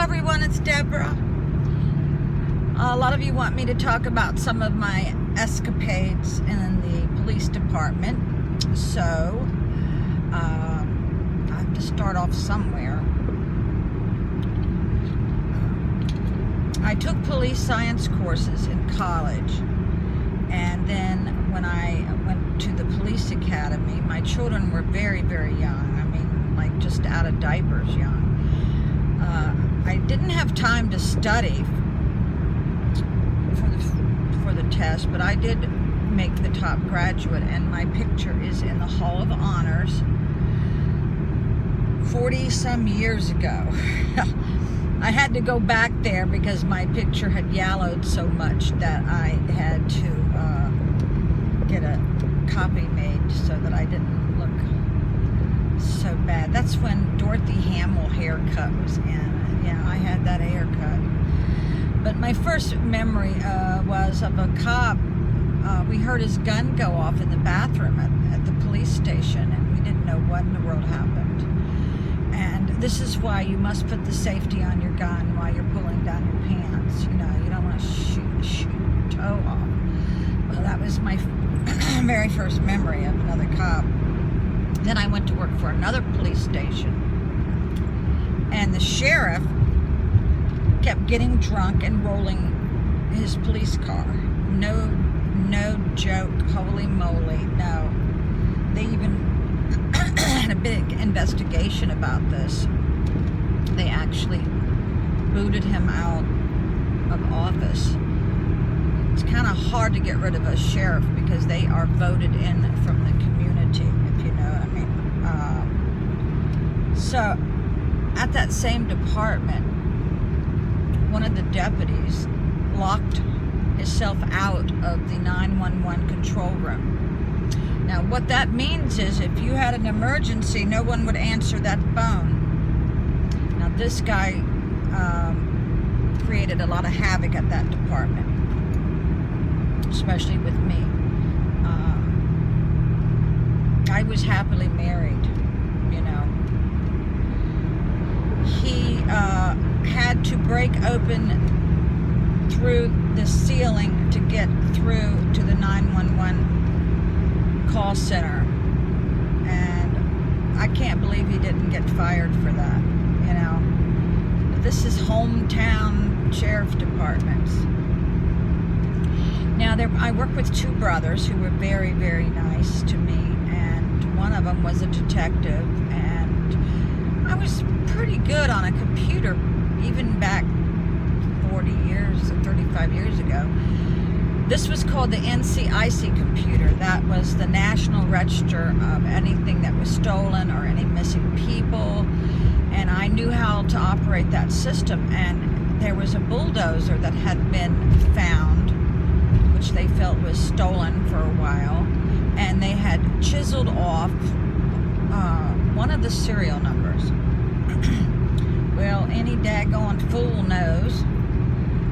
everyone, it's Deborah. A lot of you want me to talk about some of my escapades in the police department, so I have to start off somewhere. I took police science courses in college, and then when I went to the police academy, my children were very, very young. I mean, like just out of diapers young. I didn't have time to study for the test, but I did make the top graduate, and my picture is in the Hall of Honors 40 some years ago. I had to go back there because my picture had yellowed so much that I had to get a copy made so that I didn't look so bad. That's when Dorothy Hamill haircut was in. Yeah, I had that haircut. But my first memory was of a cop. We heard his gun go off in the bathroom at the police station, and we didn't know what in the world happened. And this is why you must put the safety on your gun while you're pulling down your pants. You know, you don't want to shoot your toe off. Well, that was my very first memory of another cop. Then I went to work for another police station, and the sheriff kept getting drunk and rolling his police car. No joke, holy moly, no. They even had a big investigation about this. They actually booted him out of office. It's kind of hard to get rid of a sheriff because they are voted in from the community, if you know what I mean. So at that same department, one of the deputies locked himself out of the 911 control room. Now, what that means is if you had an emergency, no one would answer that phone. Now, this guy created a lot of havoc at that department, especially with me. I was happily married, you know. He had to break open through the ceiling to get through to the 911 call center, and I can't believe he didn't get fired for that, you know. But this is hometown sheriff departments. Now, I work with two brothers who were very, very nice to me, and one of them was a detective, and I was pretty good on a computer even back 40 years or 35 years ago. This was called the NCIC computer. That was the National Register of anything that was stolen or any missing people, and I knew how to operate that system. And there was a bulldozer that had been found, which they felt was stolen for a while, and they had chiseled off one of the serial numbers. Well, any daggone fool knows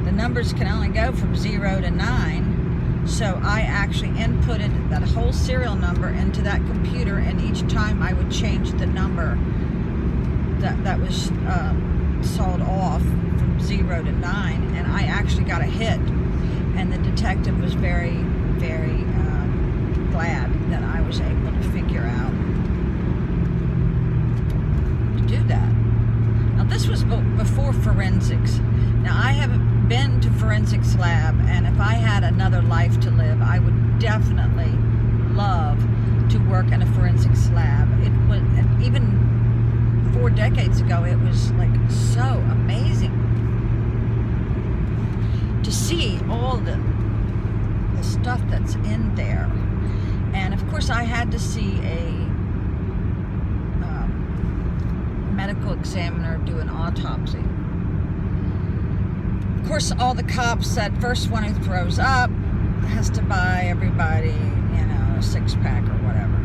the numbers can only go from 0 to 9, so I actually inputted that whole serial number into that computer, and each time I would change the number that was sold off from 0 to 9, and I actually got a hit. And the detective was very, very glad that I was able to figure out to do that. Now, this was before forensics. Now, I haven't been to forensics lab, and if I had another life to live, I would definitely love to work in a forensics lab. It was, even 4 decades ago, it was like so amazing to see all the stuff that's in there. And of course I had to see a medical examiner do an autopsy. Of course, all the cops said first one who throws up has to buy everybody, you know, a 6-pack or whatever.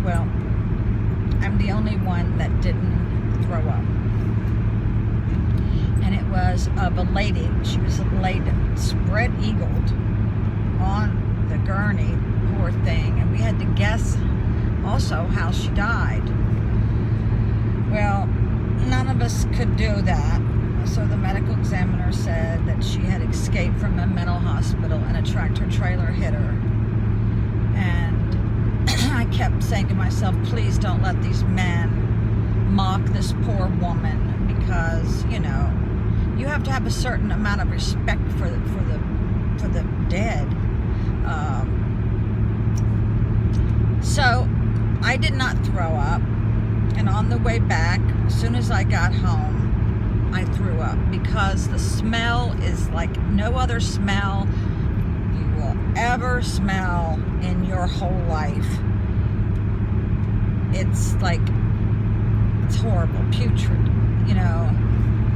Well, I'm the only one that didn't throw up. And it was of a lady. She was laid spread-eagled on the gurney, poor thing, and we had to guess also how she died. Well, none of us could do that, So the medical examiner said that she had escaped from a mental hospital and a tractor trailer hit her. And I kept saying to myself, please don't let these men mock this poor woman, because, you know, you have to have a certain amount of respect for the dead. So I did not throw up, and on the way back, as soon as I got home, I threw up, because the smell is like no other smell you will ever smell in your whole life. It's like, it's horrible, putrid, you know,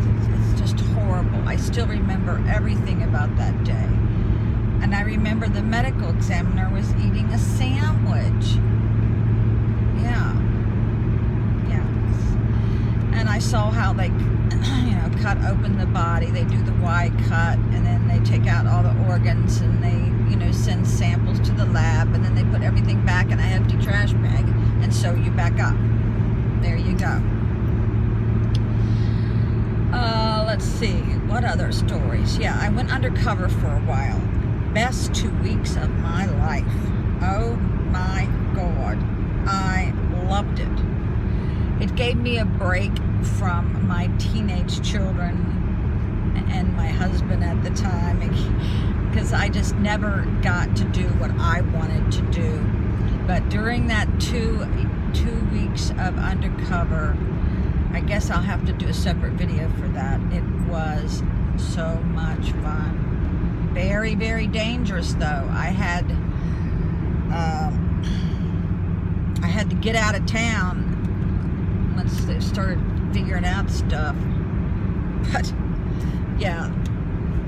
it's just horrible. I still remember everything about that day. And I remember the medical examiner was eating a sandwich. Yeah. And I saw how they, you know, cut open the body. They do the wide cut, and then they take out all the organs, and they, you know, send samples to the lab, and then they put everything back in a hefty trash bag and sew you back up. There you go. Let's see, what other stories? Yeah, I went undercover for a while. Best 2 weeks of my life. Oh my God. I loved it. It gave me a break from my teenage children and my husband at the time, because I just never got to do what I wanted to do. But during that two weeks of undercover, I guess I'll have to do a separate video for that. It was so much fun. Very, very dangerous, though. I had to get out of town once they started figuring out stuff. But yeah,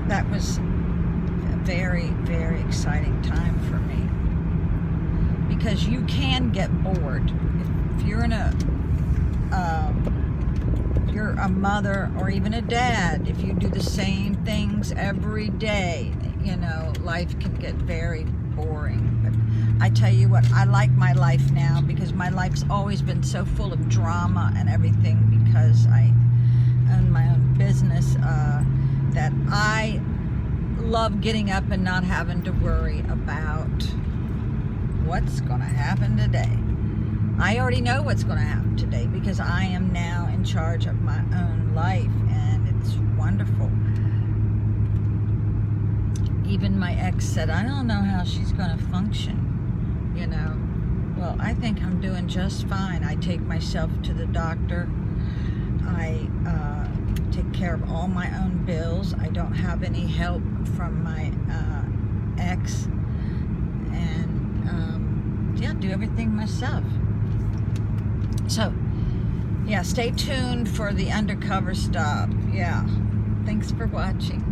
that was a very, very exciting time for me, because you can get bored if you're in you're a mother or even a dad. If you do the same things every day, you know, life can get very boring. But I tell you what, I like my life now, because my life's always been so full of drama and everything, because I own my own business, that I love getting up and not having to worry about what's going to happen today. I already know what's going to happen today, because I am now in charge of my own life, and it's wonderful. Even my ex said, I don't know how she's going to function, you know. Well, I think I'm doing just fine. I take myself to the doctor. I take care of all my own bills. I don't have any help from my ex. And yeah, do everything myself. So, yeah, stay tuned for the undercover stuff. Yeah, thanks for watching.